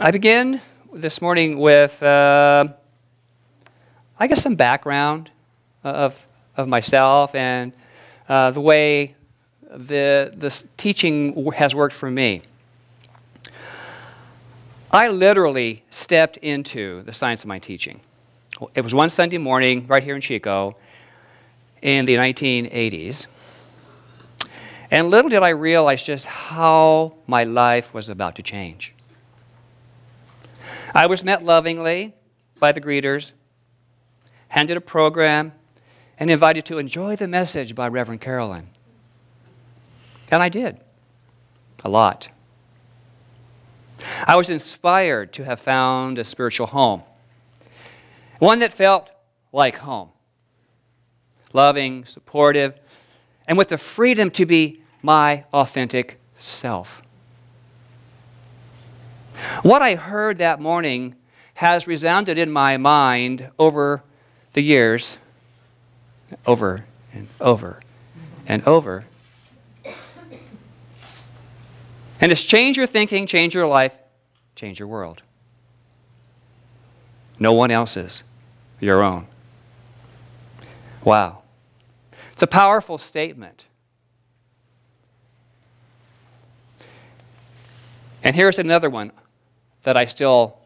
I begin this morning with, I guess, some background of myself and the way this teaching has worked for me. I literally stepped into the science of my teaching. It was one Sunday morning right here in Chico in the 1980s. And little did I realize just how my life was about to change. I was met lovingly by the greeters, handed a program, and invited to enjoy the message by Reverend Carolyn. And I did, a lot. I was inspired to have found a spiritual home, one that felt like home, loving, supportive, and with the freedom to be my authentic self. What I heard that morning has resounded in my mind over the years, over and over and over. And it's change your thinking, change your life, change your world. No one else's, your own. Wow. It's a powerful statement. And here's another one that I still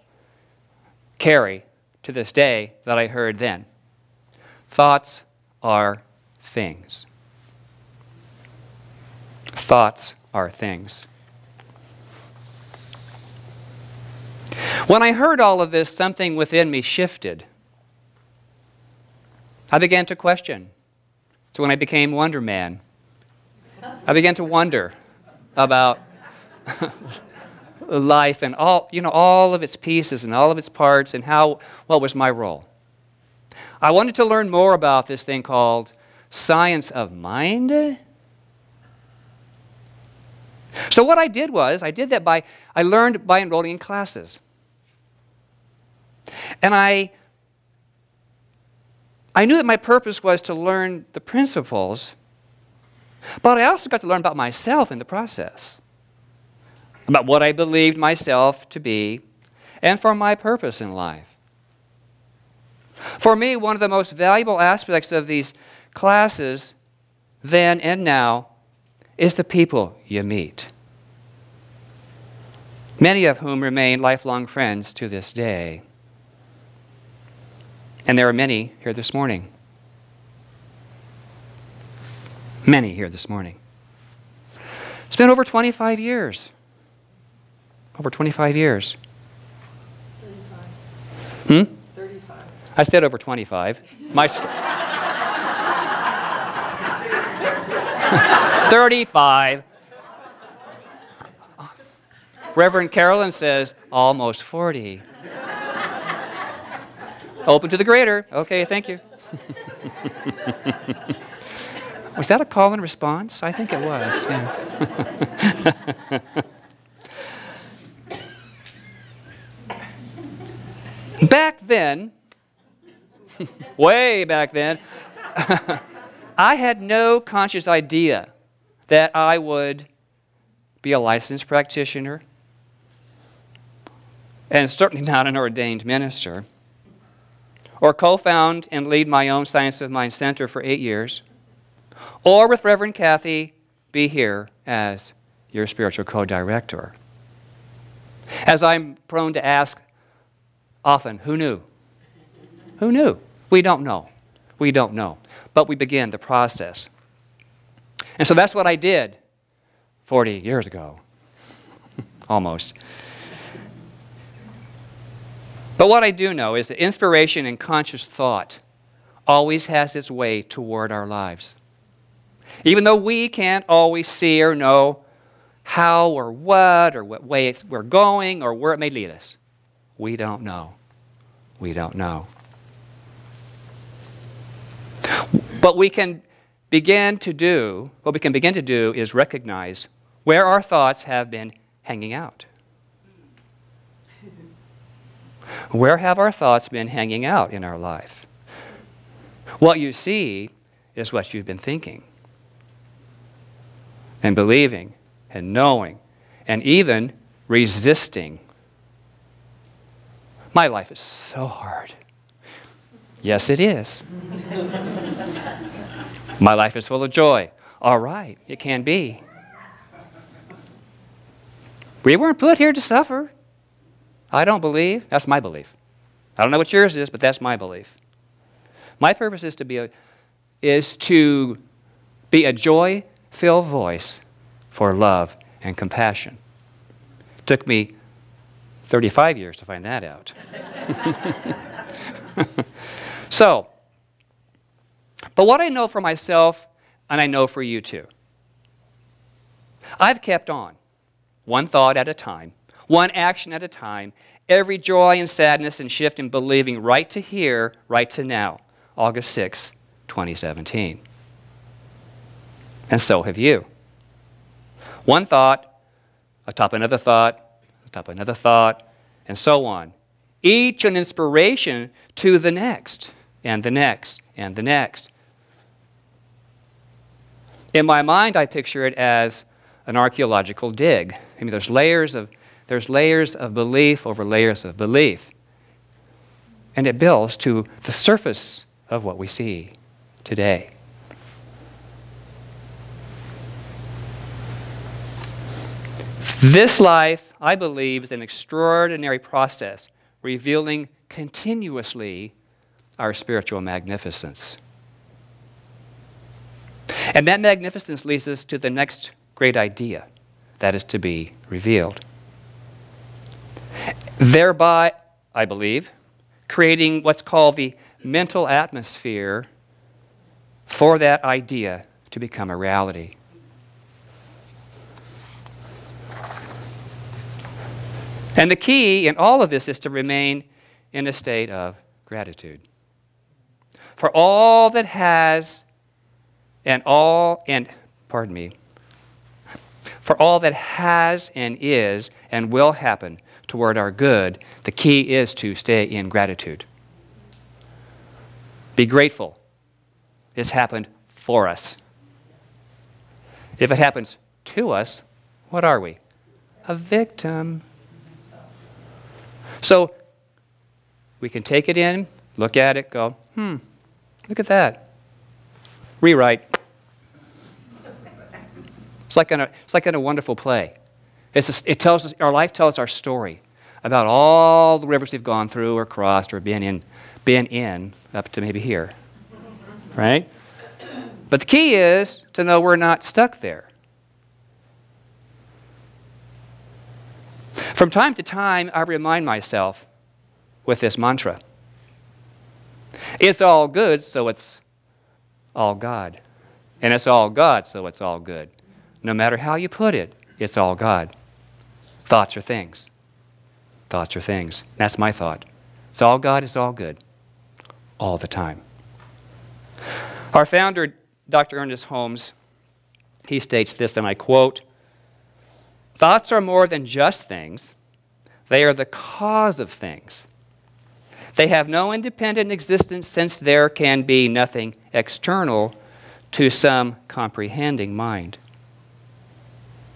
carry to this day that I heard then. Thoughts are things. Thoughts are things. When I heard all of this, something within me shifted. I began to question. So when I became Wonder Man, I began to wonder about life and all of its pieces and all of its parts and what was my role. I wanted to learn more about this thing called science of mind. So what I did was, I learned by enrolling in classes. And I knew that my purpose was to learn the principles, but I also got to learn about myself in the process, about what I believed myself to be, and for my purpose in life. For me, one of the most valuable aspects of these classes, then and now, is the people you meet, many of whom remain lifelong friends to this day. And there are many here this morning. Many here this morning. It's been over 25 years. Over 25 years. 35. 35. I said over 25. My 35. Reverend Carolyn says almost 40. Open to the greater. Okay, thank you. Was that a call and response? I think it was. Yeah. Back then, way back then, I had no conscious idea that I would be a licensed practitioner and certainly not an ordained minister, or co-found and lead my own Science of Mind Center for 8 years, or with Reverend Kathy, be here as your spiritual co-director. As I'm prone to ask often, who knew? Who knew? We don't know. We don't know. But we begin the process. And so that's what I did 40 years ago, almost. But what I do know is that inspiration and conscious thought always has its way toward our lives. Even though we can't always see or know how or what way we're going or where it may lead us. We don't know. We don't know. What we can begin to do is recognize where our thoughts have been hanging out. Where have our thoughts been hanging out in our life? What you see is what you've been thinking and believing and knowing and even resisting My life is so hard. Yes, it is. My life is full of joy. All right, it can be. We weren't put here to suffer. I don't believe. That's my belief. I don't know what yours is, but that's my belief. My purpose is to be a joy-filled voice for love and compassion. It took me 35 years to find that out. So, but what I know for myself, and I know for you too, I've kept on, one thought at a time, one action at a time, every joy and sadness and shift in believing right to here, right to now, August 6, 2017. And so have you. One thought, atop another thought, atop another thought, and so on. Each an inspiration to the next, and the next, and the next. In my mind, I picture it as an archaeological dig. I mean, there's layers of belief over layers of belief. And it builds to the surface of what we see today. This life, I believe, is an extraordinary process, revealing continuously our spiritual magnificence. And that magnificence leads us to the next great idea that is to be revealed. Thereby, I believe, creating what's called the mental atmosphere for that idea to become a reality. And the key in all of this is to remain in a state of gratitude for all that has for all that has and is and will happen toward our good. The key is to stay in gratitude. Be grateful. It's happened for us. If it happens to us, what are we? A victim. So we can take it in, look at it, go, look at that. Rewrite. It's like in a wonderful play. It tells us, our life tells our story about all the rivers we've gone through or crossed or been in up to maybe here, right? But the key is to know we're not stuck there. From time to time, I remind myself with this mantra. It's all good, so it's all God. And it's all God, so it's all good. No matter how you put it, it's all God. Thoughts are things. Thoughts are things. That's my thought. It's all God, it's all good. All the time. Our founder, Dr. Ernest Holmes, he states this, and I quote, "Thoughts are more than just things. They are the cause of things. They have no independent existence since there can be nothing external to some comprehending mind."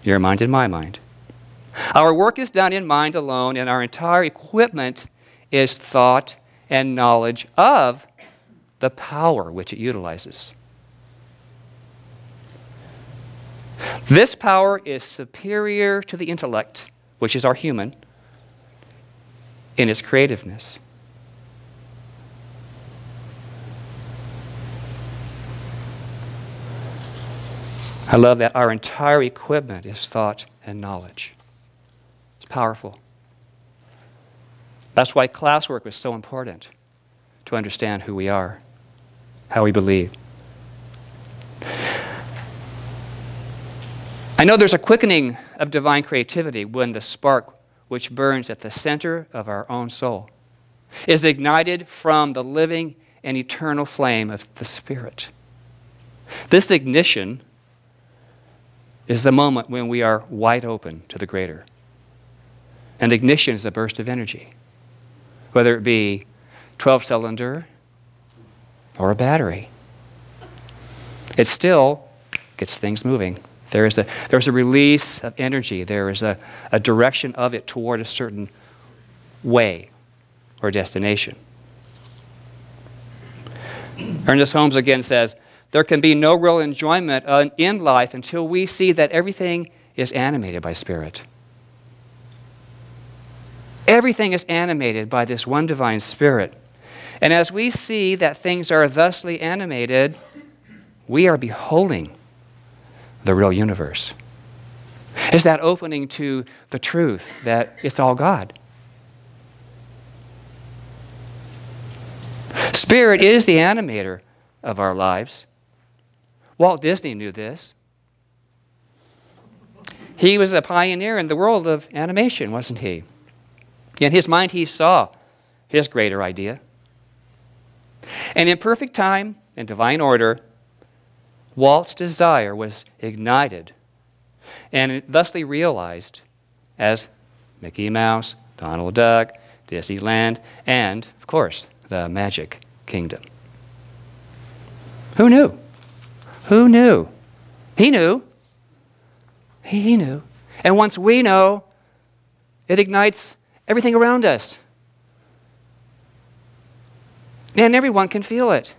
Your mind and my mind. Our work is done in mind alone, and our entire equipment is thought and knowledge of the power which it utilizes. This power is superior to the intellect, which is our human, in its creativeness. I love that our entire equipment is thought and knowledge. It's powerful. That's why classwork was so important, to understand who we are, how we believe. I know there's a quickening of divine creativity when the spark which burns at the center of our own soul is ignited from the living and eternal flame of the Spirit. This ignition is the moment when we are wide open to the greater. And ignition is a burst of energy, whether it be 12-cylinder or a battery. It still gets things moving. There's a release of energy. There is a direction of it toward a certain way or destination. Ernest Holmes again says, there can be no real enjoyment in life until we see that everything is animated by Spirit. Everything is animated by this one divine Spirit. And as we see that things are thusly animated, we are beholding the real universe. It's that opening to the truth that it's all God. Spirit is the animator of our lives. Walt Disney knew this. He was a pioneer in the world of animation, wasn't he? In his mind, he saw his greater idea. And in perfect time and divine order, Walt's desire was ignited and thusly realized as Mickey Mouse, Donald Duck, Disneyland, and, of course, the Magic Kingdom. Who knew? Who knew? He knew. He knew. And once we know, it ignites everything around us. And everyone can feel it.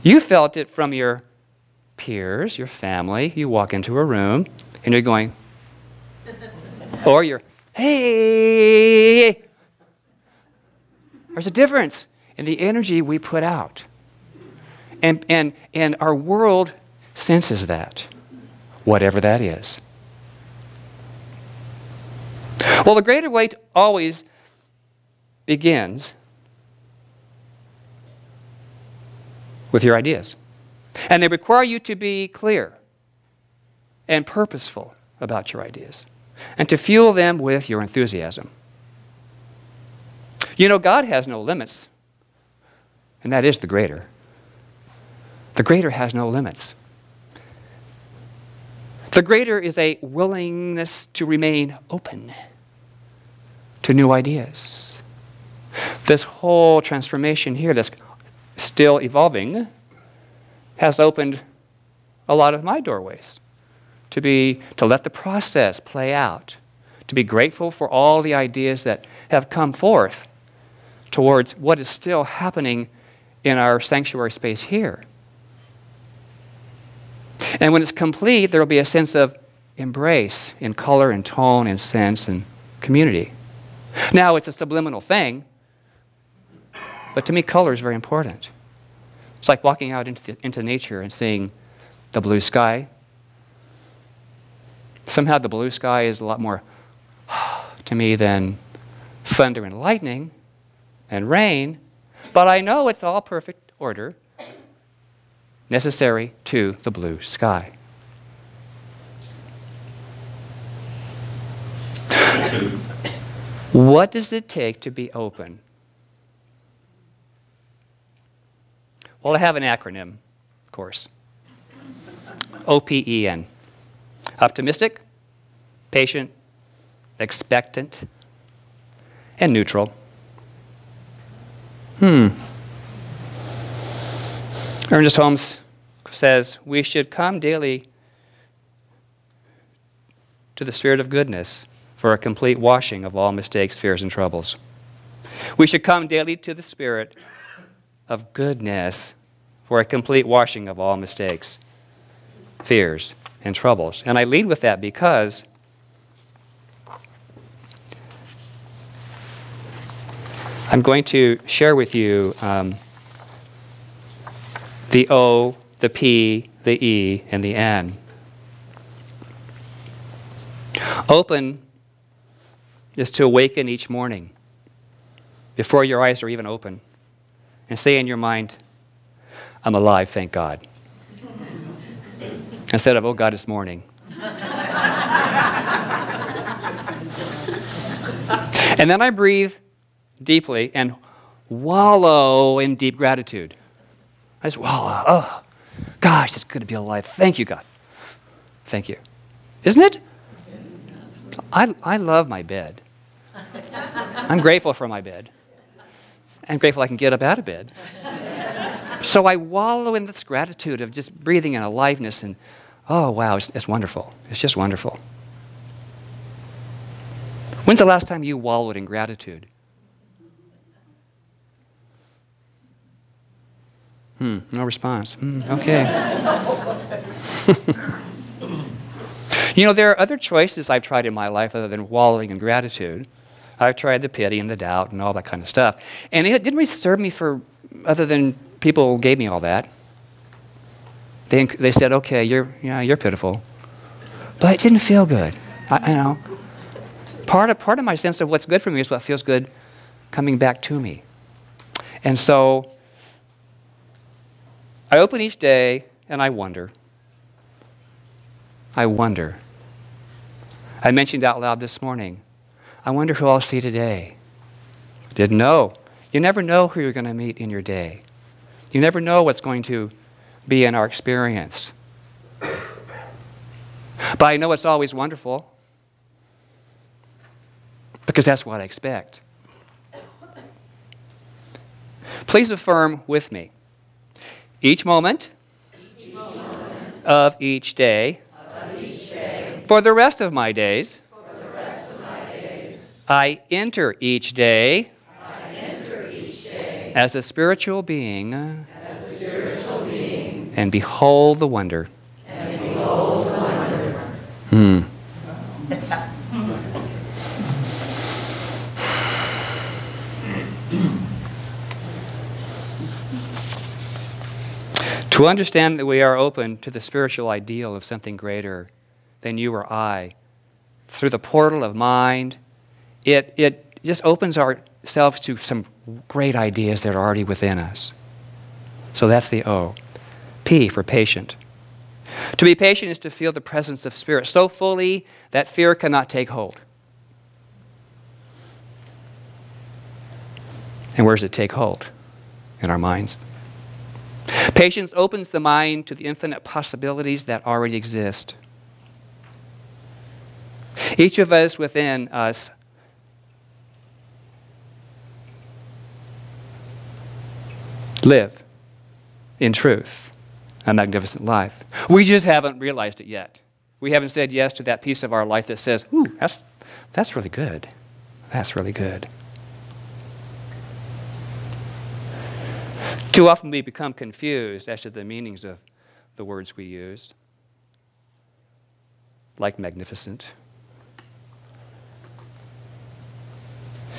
You felt it from your peers, your family. You walk into a room and you're going, or you're, hey! There's a difference in the energy we put out. And our world senses that, whatever that is. Well, the greater weight always begins with your ideas. And they require you to be clear and purposeful about your ideas and to fuel them with your enthusiasm. You know, God has no limits, and that is the greater. The greater has no limits. The greater is a willingness to remain open to new ideas. This whole transformation here that's still evolving has opened a lot of my doorways to let the process play out, to be grateful for all the ideas that have come forth towards what is still happening in our sanctuary space here. And when it's complete, there will be a sense of embrace in color and tone and sense and community. Now, it's a subliminal thing, but to me, color is very important. It's like walking out into nature and seeing the blue sky. Somehow the blue sky is a lot more to me than thunder and lightning and rain, but I know it's all perfect order necessary to the blue sky. What does it take to be open? Well, I have an acronym, of course. OPEN. Optimistic, patient, expectant, and neutral. Ernest Holmes says, we should come daily to the Spirit of goodness for a complete washing of all mistakes, fears, and troubles. We should come daily to the Spirit of goodness for a complete washing of all mistakes, fears, and troubles. And I lead with that because I'm going to share with you the O, the P, the E, and the N. Open is to awaken each morning before your eyes are even open and say in your mind, I'm alive, thank God. Instead of, oh God, it's morning. And then I breathe deeply and wallow in deep gratitude. I just wallow. Oh, gosh, it's good to be alive. Thank you, God. Thank you. Isn't it? I love my bed. I'm grateful for my bed. I'm grateful I can get up out of bed. So I wallow in this gratitude of just breathing in aliveness and, oh, wow, it's wonderful. It's just wonderful. When's the last time you wallowed in gratitude? No response. Okay. You know, there are other choices I've tried in my life other than wallowing in gratitude. I've tried the pity and the doubt and all that kind of stuff. And it didn't really serve me for, other than people gave me all that. They said, okay, you're pitiful. But it didn't feel good. You know, part of my sense of what's good for me is what feels good coming back to me. And so I open each day and I wonder. I wonder. I mentioned out loud this morning, I wonder who I'll see today. Didn't know. You never know who you're going to meet in your day. You never know what's going to be in our experience. But I know it's always wonderful because that's what I expect. Please affirm with me. Each moment of each day, for the rest of my days, I enter each day as a spiritual being and behold the wonder. To understand that we are open to the spiritual ideal of something greater than you or I, through the portal of mind, it just opens ourselves to some great ideas that are already within us. So that's the O. P for patient. To be patient is to feel the presence of spirit so fully that fear cannot take hold. And where does it take hold? In our minds. Patience opens the mind to the infinite possibilities that already exist. Each of us within us live in truth a magnificent life. We just haven't realized it yet. We haven't said yes to that piece of our life that says, ooh, that's really good. That's really good. Too often we become confused as to the meanings of the words we use, like magnificent.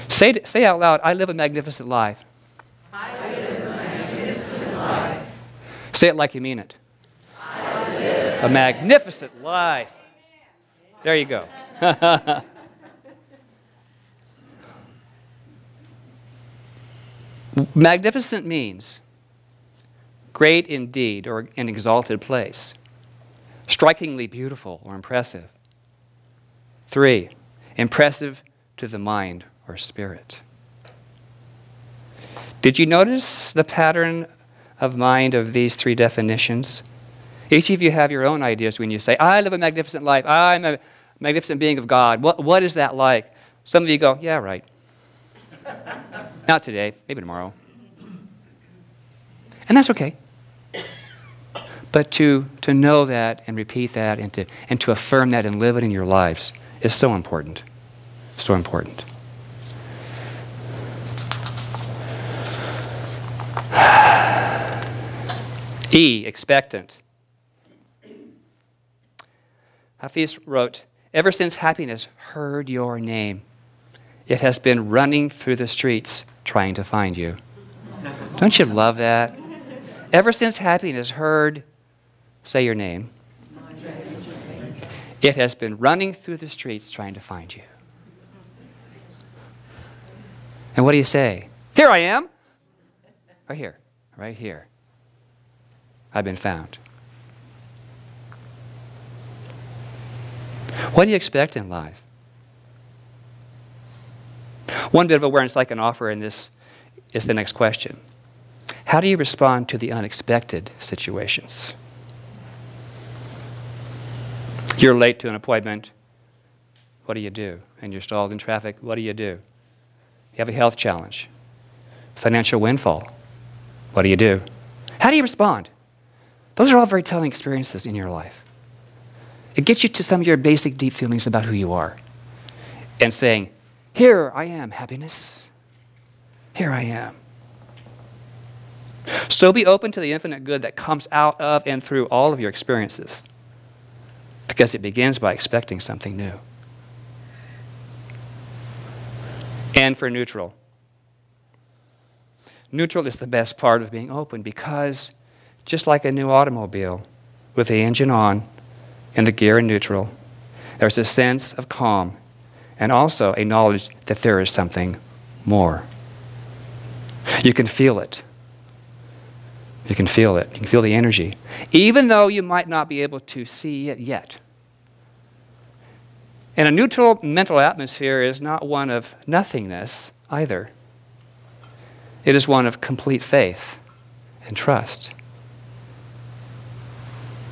Say out loud, I live a magnificent life. I live a magnificent life. Say it like you mean it. I live a magnificent life. There you go. Magnificent means great indeed, or an exalted place. Strikingly beautiful or impressive. 3, impressive to the mind or spirit. Did you notice the pattern of mind of these 3 definitions? Each of you have your own ideas when you say, I live a magnificent life. I'm a magnificent being of God. What is that like? Some of you go, yeah, right. Not today, maybe tomorrow. And that's okay. But to know that and repeat that and to affirm that and live it in your lives is so important. So important. E, expectant. Hafiz wrote, ever since happiness heard your name, it has been running through the streets trying to find you. Don't you love that? Ever since happiness heard, say your name, it has been running through the streets trying to find you. And what do you say? Here I am. Right here. Right here. I've been found. What do you expect in life? One bit of awareness I can offer in this is the next question. How do you respond to the unexpected situations? You're late to an appointment. What do you do? And you're stalled in traffic. What do? You have a health challenge. Financial windfall. What do you do? How do you respond? Those are all very telling experiences in your life. It gets you to some of your basic deep feelings about who you are. and saying, here I am, happiness. Here I am. So be open to the infinite good that comes out of and through all of your experiences, because it begins by expecting something new. And for neutral. Neutral is the best part of being open, because just like a new automobile with the engine on and the gear in neutral, there's a sense of calm and also a knowledge that there is something more. You can feel it. You can feel it. You can feel the energy, even though you might not be able to see it yet. And a neutral mental atmosphere is not one of nothingness either. It is one of complete faith and trust.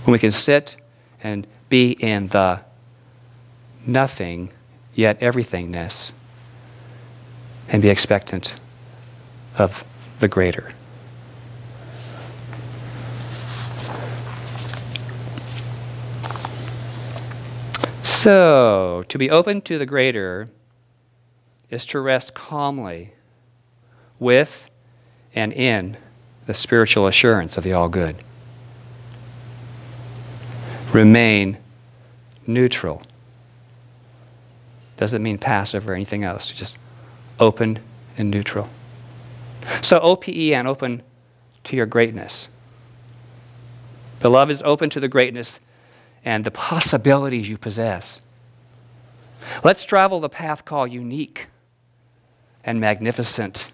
When we can sit and be in the nothing, yet everythingness, and be expectant of the greater. So, to be open to the greater is to rest calmly with and in the spiritual assurance of the all-good. Remain neutral. Doesn't mean passive or anything else, just open and neutral. So OPEN, open to your greatness. Beloved, is open to the greatness and the possibilities you possess. Let's travel the path called unique and magnificent.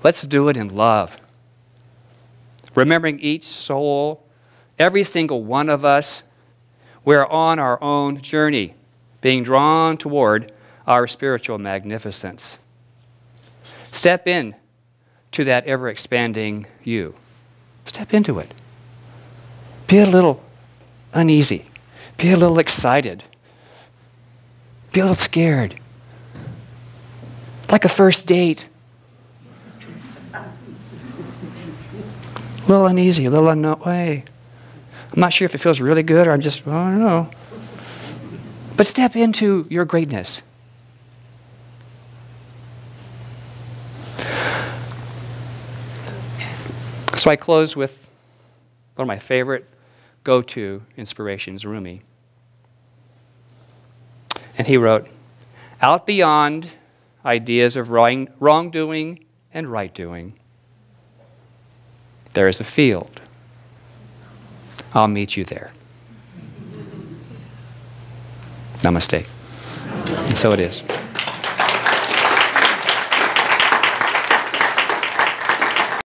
Let's do it in love, remembering each soul, every single one of us, we're on our own journey, being drawn toward our spiritual magnificence. Step in to that ever-expanding you. Step into it. Be a little uneasy. Be a little excited. Be a little scared. Like a first date. A little uneasy, a little unknown way. I'm not sure if it feels really good or I don't know. But step into your greatness. So I close with one of my favorite go-to inspirations, Rumi. And he wrote, out beyond ideas of wrongdoing and right-doing, there is a field. I'll meet you there. Namaste. And so it is.